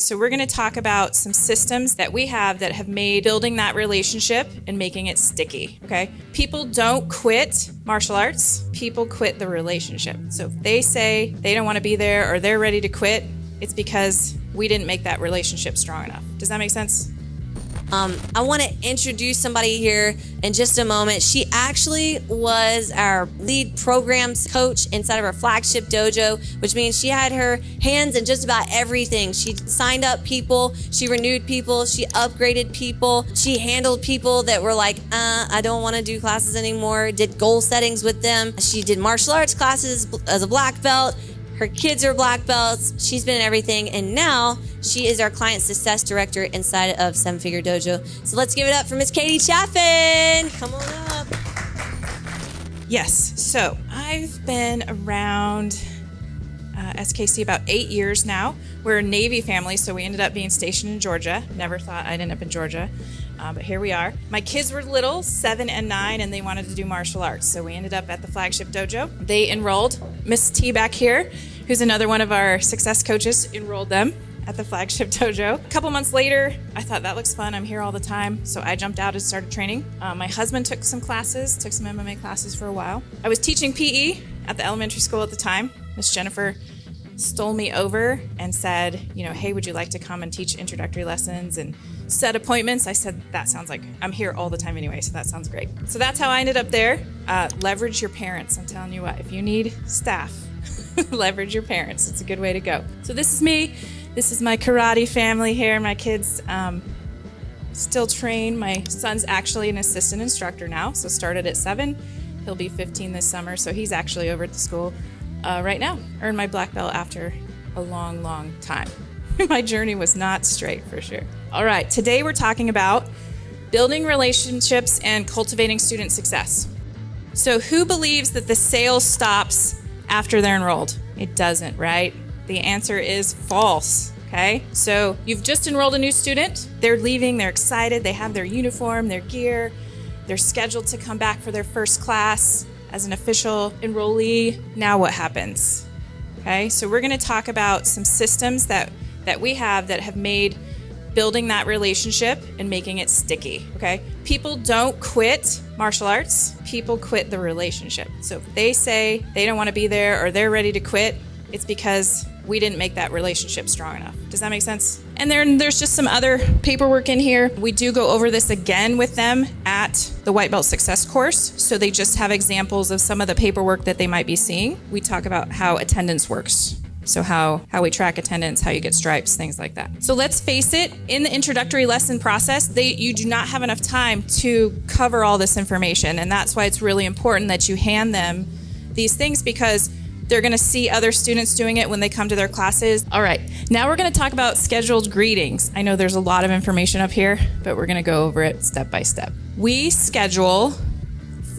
so we're going to talk about some systems that we have that have made building that relationship and making it sticky, okay? People don't quit martial arts. People quit the relationship. So if they say they don't want to be there or they're ready to quit, it's because we didn't make that relationship strong enough. Does that make sense? I want to introduce somebody here in just a moment. She actually was our lead programs coach inside of our flagship dojo, which means she had her hands in just about everything. She signed up people, she renewed people, she upgraded people, she handled people that were like, I don't want to do classes anymore, did goal settings with them. She did martial arts classes as a black belt. Her kids are black belts. She's been in everything. And now she is our client success director inside of Seven Figure Dojo. So let's give it up for Miss Katy Chaffin. Come on up. Yes. So I've been around SKC about 8 years now. We're a Navy family, so we ended up being stationed in Georgia. Never thought I'd end up in Georgia, but here we are. My kids were little, 7 and 9, and they wanted to do martial arts, so we ended up at the flagship dojo. They enrolled. Miss T back here, who's another one of our success coaches, enrolled them at the flagship dojo. A couple months later, I thought that looks fun. I'm here all the time, so I jumped out and started training. My husband took some classes, took some MMA classes for a while. I was teaching PE at the elementary school at the time. Miss Jennifer stole me over and said, hey, would you like to come and teach introductory lessons and set appointments? I said, that sounds like I'm here all the time anyway, so that sounds great. So that's how I ended up there. Leverage your parents. I'm telling you what, if you need staff, leverage your parents. It's a good way to go. So this is me. This is my karate family here. My kids still train. My son's actually an assistant instructor now, so started at 7. He'll be 15 this summer, so he's actually over at the school right now. Earned my black belt after a long, long time. My journey was not straight, for sure. All right, today we're talking about building relationships and cultivating student success. So who believes that the sale stops after they're enrolled? It doesn't, right? The answer is false, okay? So you've just enrolled a new student. They're leaving, they're excited, they have their uniform, their gear. They're scheduled to come back for their first class as an official enrollee. Now what happens? Okay, so we're gonna talk about some systems that we have that have made building that relationship and making it sticky, okay? People don't quit martial arts, people quit the relationship. So if they say they don't wanna be there or they're ready to quit, it's because we didn't make that relationship strong enough. Does that make sense? And then there's just some other paperwork in here. We do go over this again with them at the White Belt Success course. So they just have examples of some of the paperwork that they might be seeing. We talk about how attendance works. So how we track attendance, how you get stripes, things like that. So let's face it, in the introductory lesson process, you do not have enough time to cover all this information. And that's why it's really important that you hand them these things, because they're going to see other students doing it when they come to their classes. All right, now we're going to talk about scheduled greetings. I know there's a lot of information up here, but we're going to go over it step by step. We schedule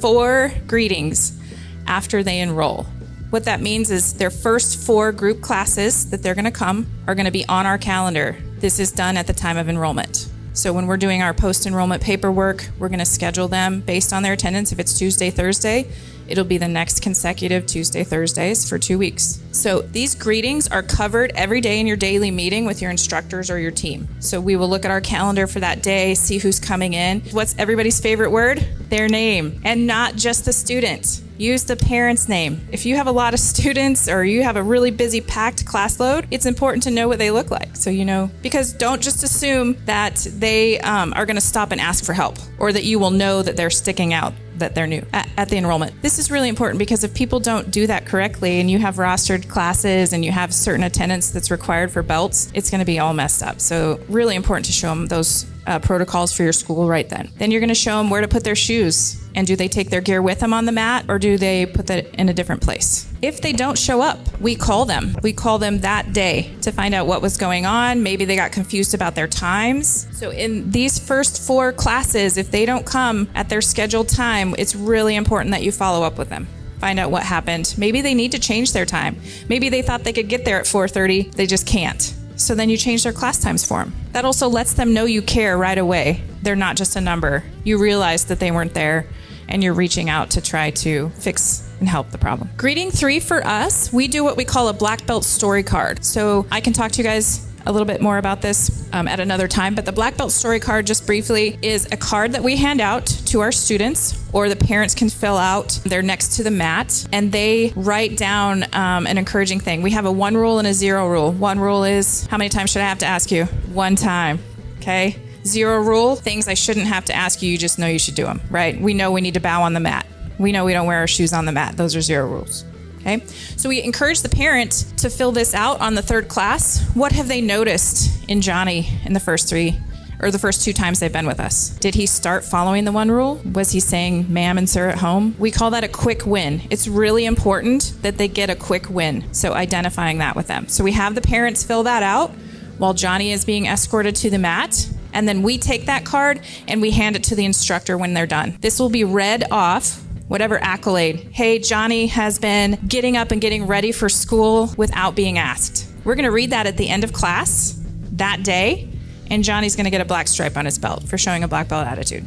4 greetings after they enroll. What that means is their first 4 group classes that they're going to come are going to be on our calendar. This is done at the time of enrollment. So when we're doing our post-enrollment paperwork, we're going to schedule them based on their attendance. If it's Tuesday, Thursday, it'll be the next consecutive Tuesday, Thursdays for 2 weeks. So these greetings are covered every day in your daily meeting with your instructors or your team. So we will look at our calendar for that day, see who's coming in. What's everybody's favorite word? Their name, and not just the student. Use the parent's name. If you have a lot of students or you have a really busy packed class load, it's important to know what they look like. So you know, because don't just assume that they are going to stop and ask for help, or that you will know that they're sticking out, that they're new at the enrollment. This is really important, because if people don't do that correctly and you have rostered classes and you have certain attendance that's required for belts, it's going to be all messed up. So really important to show them those protocols for your school right then. Then you're going to show them where to put their shoes. And do they take their gear with them on the mat, or do they put that in a different place? If they don't show up, we call them. We call them that day to find out what was going on. Maybe they got confused about their times. So in these first 4 classes, if they don't come at their scheduled time, it's really important that you follow up with them. Find out what happened. Maybe they need to change their time. Maybe they thought they could get there at 4:30. They just can't. So then you change their class times for them. That also lets them know you care right away. They're not just a number. You realize that they weren't there, and you're reaching out to try to fix and help the problem. Greeting 3 for us, we do what we call a black belt story card. So I can talk to you guys a little bit more about this at another time, but the black belt story card, just briefly, is a card that we hand out to our students, or the parents can fill out. They're next to the mat, and they write down an encouraging thing. We have a 1 rule and a 0 rule. 1 rule is, how many times should I have to ask you? 1 time, okay? 0 rule, things I shouldn't have to ask you, you just know you should do them, right? We know we need to bow on the mat. We know we don't wear our shoes on the mat. Those are 0 rules. Okay, so we encourage the parent to fill this out on the 3rd class. What have they noticed in Johnny in the first 2 times they've been with us? Did he start following the 1 rule? Was he saying ma'am and sir at home? We call that a quick win. It's really important that they get a quick win. So identifying that with them. So we have the parents fill that out while Johnny is being escorted to the mat. And then we take that card and we hand it to the instructor when they're done. This will be read off, whatever accolade. Hey, Johnny has been getting up and getting ready for school without being asked. We're going to read that at the end of class that day, and Johnny's going to get a black stripe on his belt for showing a black belt attitude.